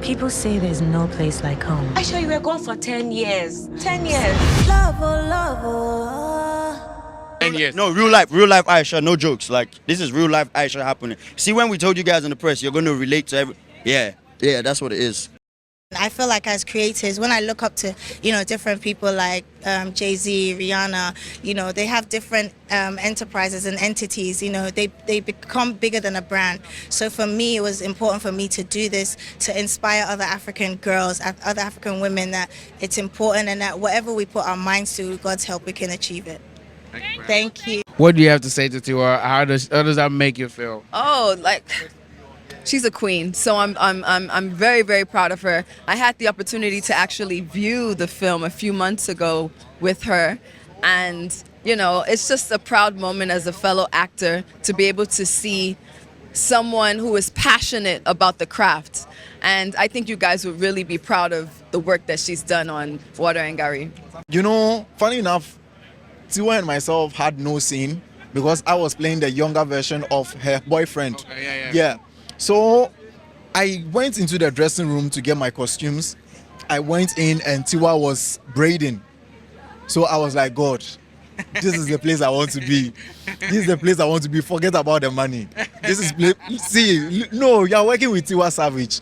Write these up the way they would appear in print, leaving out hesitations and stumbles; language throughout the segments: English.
People say there's no place like home. Aisha, you were gone for 10 years. 10 years. Love, oh, love, oh. 10 years. No, real life Aisha, no jokes. Like, this is real life Aisha happening. See, when we told you guys in the press, you're going to relate to every... Yeah, that's what it is. I feel like as creators, when I look up to, different people like Jay-Z, Rihanna, they have different enterprises and entities, they become bigger than a brand. So for me, it was important for me to do this, to inspire other African girls, other African women, that it's important and that whatever we put our minds to, with God's help, we can achieve it. Thank you. What do you have to say to Tiwa? How does that make you feel? Oh, she's a queen, so I'm very, very proud of her. I had the opportunity to actually view the film a few months ago with her, and it's just a proud moment as a fellow actor to be able to see someone who is passionate about the craft. And I think you guys would really be proud of the work that she's done on Water and Garri. Funny enough, Tiwa and myself had no scene because I was playing the younger version of her boyfriend. Okay, yeah. So I went into the dressing room to get my costumes. I went in and Tiwa was braiding. So I was like, God, this is the place I want to be. This is the place I want to be. Forget about the money. This is see, no, you're working with Tiwa Savage.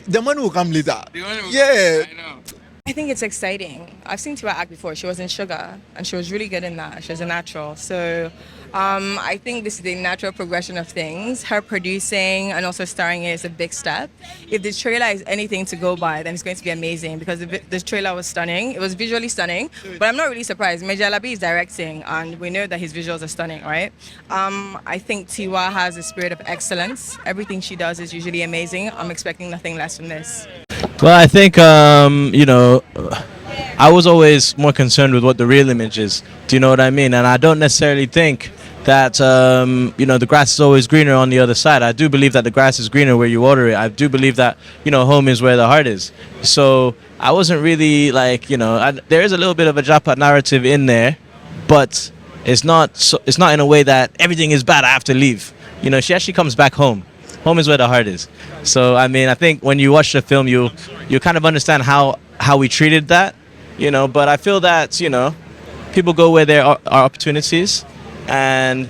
The money will come later. Yeah. I know. I think it's exciting. I've seen Tiwa act before. She was in Sugar, and she was really good in that. She was a natural. So I think this is the natural progression of things. Her producing and also starring is a big step. If this trailer is anything to go by, then it's going to be amazing because this trailer was stunning. It was visually stunning, but I'm not really surprised. Meji Alabi is directing, and we know that his visuals are stunning, right? I think Tiwa has a spirit of excellence. Everything she does is usually amazing. I'm expecting nothing less from this. Well, I think, I was always more concerned with what the real image is. Do you know what I mean? And I don't necessarily think that, the grass is always greener on the other side. I do believe that the grass is greener where you water it. I do believe that, home is where the heart is. So I wasn't really there is a little bit of a Japa narrative in there, but it's not in a way that everything is bad, I have to leave. She actually comes back home. Home is where the heart is. So, I think when you watch the film, you kind of understand how we treated that, but I feel that, people go where there are opportunities. And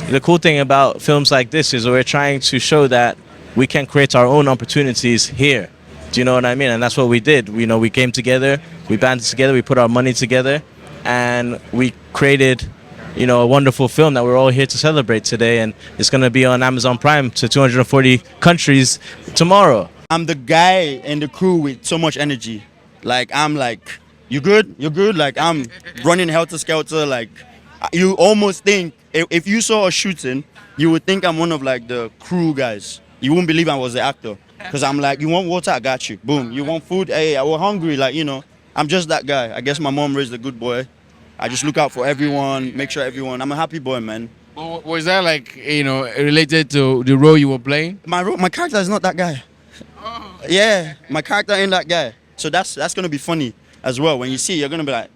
the cool thing about films like this is we're trying to show that we can create our own opportunities here. Do you know what I mean? And that's what we did. We came together, we banded together, we put our money together, and we created a wonderful film that we're all here to celebrate today, and it's going to be on Amazon Prime to 240 countries tomorrow. I'm the guy in the crew with so much energy. I'm like, you good? You're good? I'm running helter-skelter. You almost think, if you saw a shooting, you would think I'm one of the crew guys. You wouldn't believe I was the actor. Because I'm like, you want water? I got you. Boom. You want food? Hey, I was hungry. I'm just that guy. I guess my mom raised a good boy. I just look out for everyone, make sure everyone. I'm a happy boy, man. Was that related to the role you were playing? My character is not that guy. Oh. Yeah, my character ain't that guy. So that's gonna be funny as well. When you see, you're gonna be like,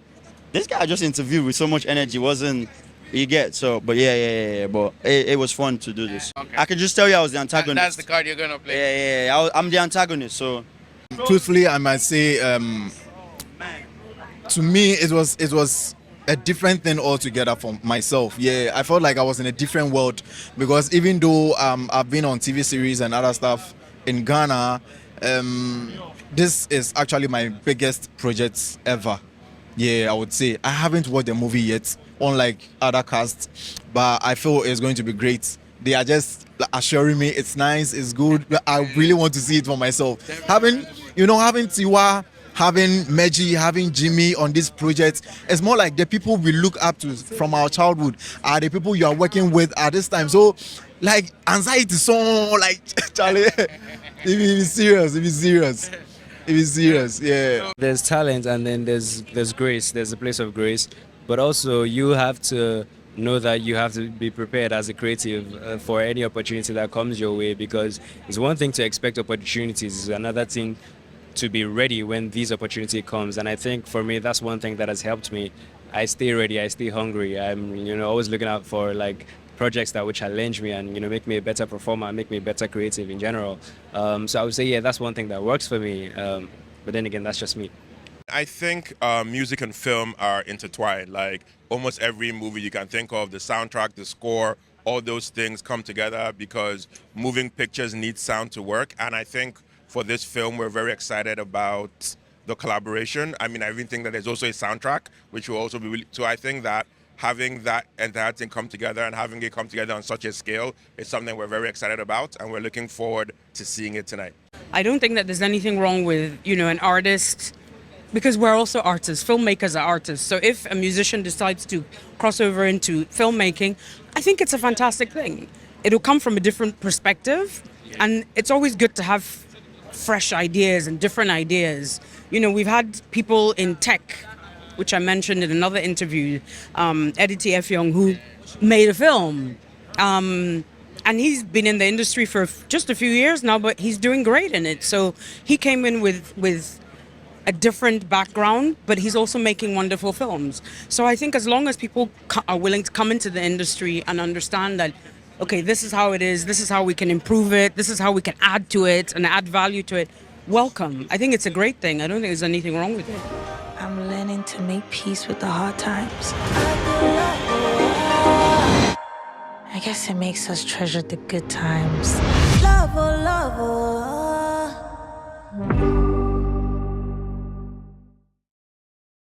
this guy I just interviewed with so much energy wasn't. You get so, but yeah. But it was fun to do this. Okay. I can just tell you I was the antagonist. That's the card you're gonna play. Yeah. I'm the antagonist. So, Truthfully, I might say, to me, it was a different thing altogether for myself. Yeah, I felt like I was in a different world because even though I've been on TV series and other stuff in Ghana, this is actually my biggest project ever. Yeah, I would say. I haven't watched the movie yet, unlike other casts, but I feel it's going to be great. They are just assuring me it's nice, it's good. I really want to see it for myself. Having Tiwa, having Meji, having Jimmy on this project, it's more like the people we look up to from our childhood are the people you are working with at this time. So, anxiety song, Charlie, if it's serious, yeah. There's talent and then there's grace, there's a place of grace, but also you have to know that you have to be prepared as a creative for any opportunity that comes your way, because it's one thing to expect opportunities, it's another thing to be ready when these opportunity comes. And I think for me, that's one thing that has helped me. I stay ready, I stay hungry. I'm always looking out for projects that will challenge me and make me a better performer, make me a better creative in general. So I would say, yeah, that's one thing that works for me. But then again, that's just me. I think music and film are intertwined. Like almost every movie you can think of, the soundtrack, the score, all those things come together because moving pictures need sound to work. And I think for this film, we're very excited about the collaboration. I mean, I even think that there's also a soundtrack, which will also be really, so I think that having that entire thing come together and having it come together on such a scale is something we're very excited about, and we're looking forward to seeing it tonight. I don't think that there's anything wrong with, an artist, because we're also artists. Filmmakers are artists. So if a musician decides to cross over into filmmaking, I think it's a fantastic thing. It'll come from a different perspective, and it's always good to have fresh ideas and different ideas. We've had people in tech, which I mentioned in another interview, Edity Effiong, who made a film. And he's been in the industry for just a few years now, but he's doing great in it. So he came in with a different background, but he's also making wonderful films. So I think as long as people are willing to come into the industry and understand that, okay, this is how it is, this is how we can improve it, this is how we can add to it and add value to it, welcome. I think it's a great thing. I don't think there's anything wrong with it. I'm learning to make peace with the hard times. I guess it makes us treasure the good times. Love, oh, love, oh.